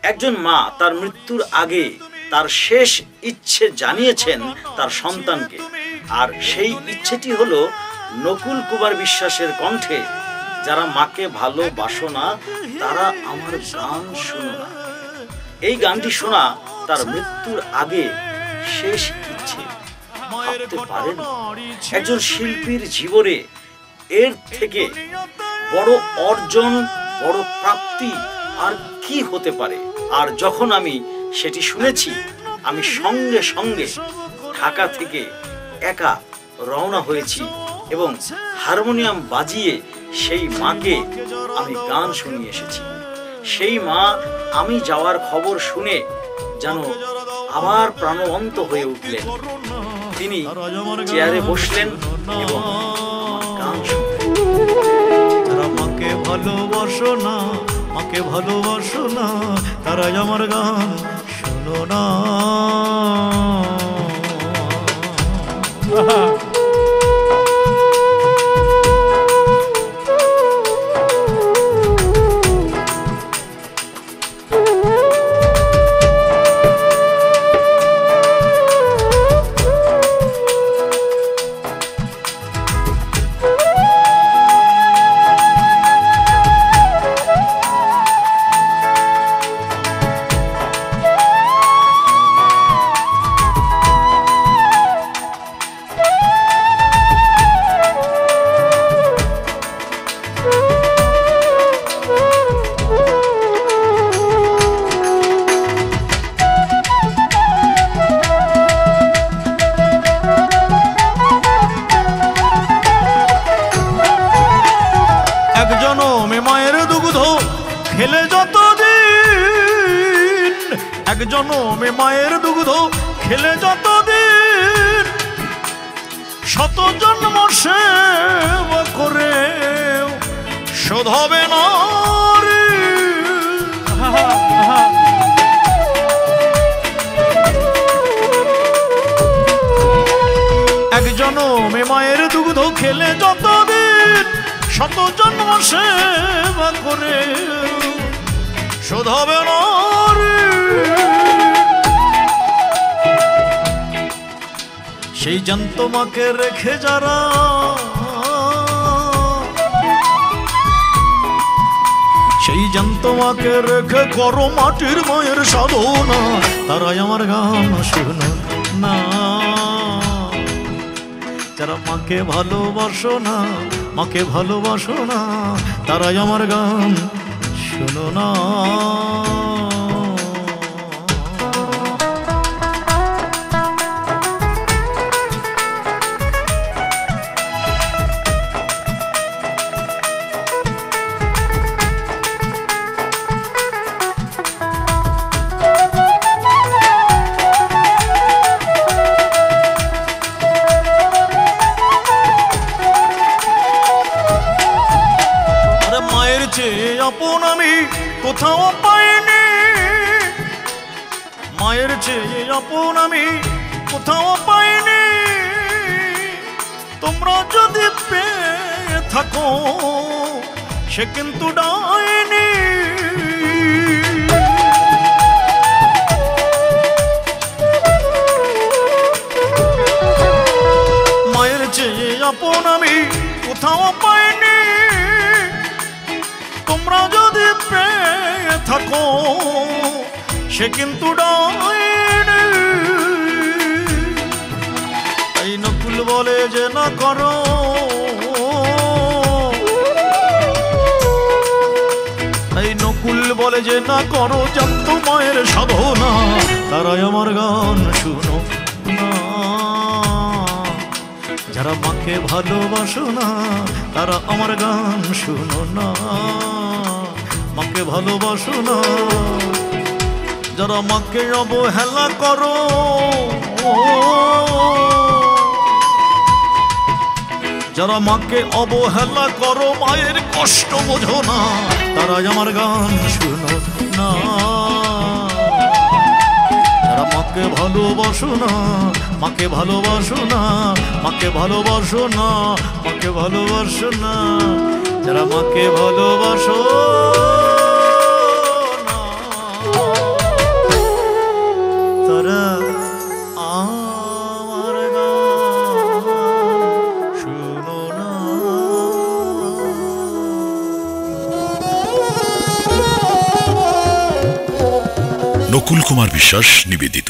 একজন মা তার মৃত্যুর আগে তার শেষ ইচ্ছে জানিয়েছেন তার সন্তানকে, আর সেই ইচ্ছেটি হলো নকুল কুমার বিশ্বাসের কণ্ঠে, যারা মাকে ভালোবাসো না তারা আমার গান শোনো না। এই গানটি শোনা তার মৃত্যুর আগে শেষ ইচ্ছে। ভাবতে পারেন একজন শিল্পীর জীবনে এর থেকে বড় অর্জন, বড় প্রাপ্তি আর কি হতে পারে। আর যখন আমি সেটি শুনেছি, আমি সঙ্গে সঙ্গে ঢাকা থেকে একা রওনা হয়েছি এবং হারমোনিয়াম বাজিয়ে সেই মাকে আমি গান শুনিয়ে এসেছি। সেই মা আমি যাওয়ার খবর শুনে যেন আবার প্রাণবন্ত হয়ে উঠলেন। তিনি চেয়ারে বসলেন এবং গান শুনলেন। তারা মাকে ভালোবাসো না, মাকে ভালোবাসো না, তারা আমার গান শোনো না। খেলে যতদিন এক জনমে মায়ের দুগ্ধ খেলে যতদিন, শত জন্ম সেবা করে শোধ হবে না রে। এক জনমে মায়ের দুগ্ধ খেলে যতদিন, শত জন্ম সেবা করে শোধ হবে না রে। সেই জ্যান্ত মাকে রেখে যারা সেই জ্যান্ত মাকে রেখে করো মাটির মায়ের সাধনা, তারাই আমার গান শোনো না। যারা মাকে ভালোবাসো না, মাকে ভালোবাসো না, তারাই আমার গান শোনো না। মায়ের চেয়ে আপন আমি কোথাও পাইনি, মায়ের চেয়ে আপন আমি কোথাও পাইনি। তোমরা যদি পেয়ে থাকো সে কিন্তু ডাইনি। মায়ের চেয়ে আপন আমি কোথাও পাইনি, তোমরা যদি পেয়ে থাকো সে কিন্তু ডাইনি। এই নকুল বলে যে না করো, এই নকুল বলে যে না করো জ্যান্ত মায়ের সাধনা, তারাই আমার গান শুনো না। যারা মাকে ভালোবাসো না তারা আমার গান শুনো না, মাকে ভালোবাসো না। যারা মাকে অবহেলা করো, যারা মাকে অবহেলা করো, মায়ের কষ্ট বোঝো না, তারাই আমার গান শুনো না। যারা মাকে ভালোবাসো না, মাকে ভালোবাসো না, মাকে ভালোবাসো না, মাকে ভালোবাসো না। যারা মাকে ভালোবাসো না। নকুল কুমার বিশ্বাস নিবেদিত।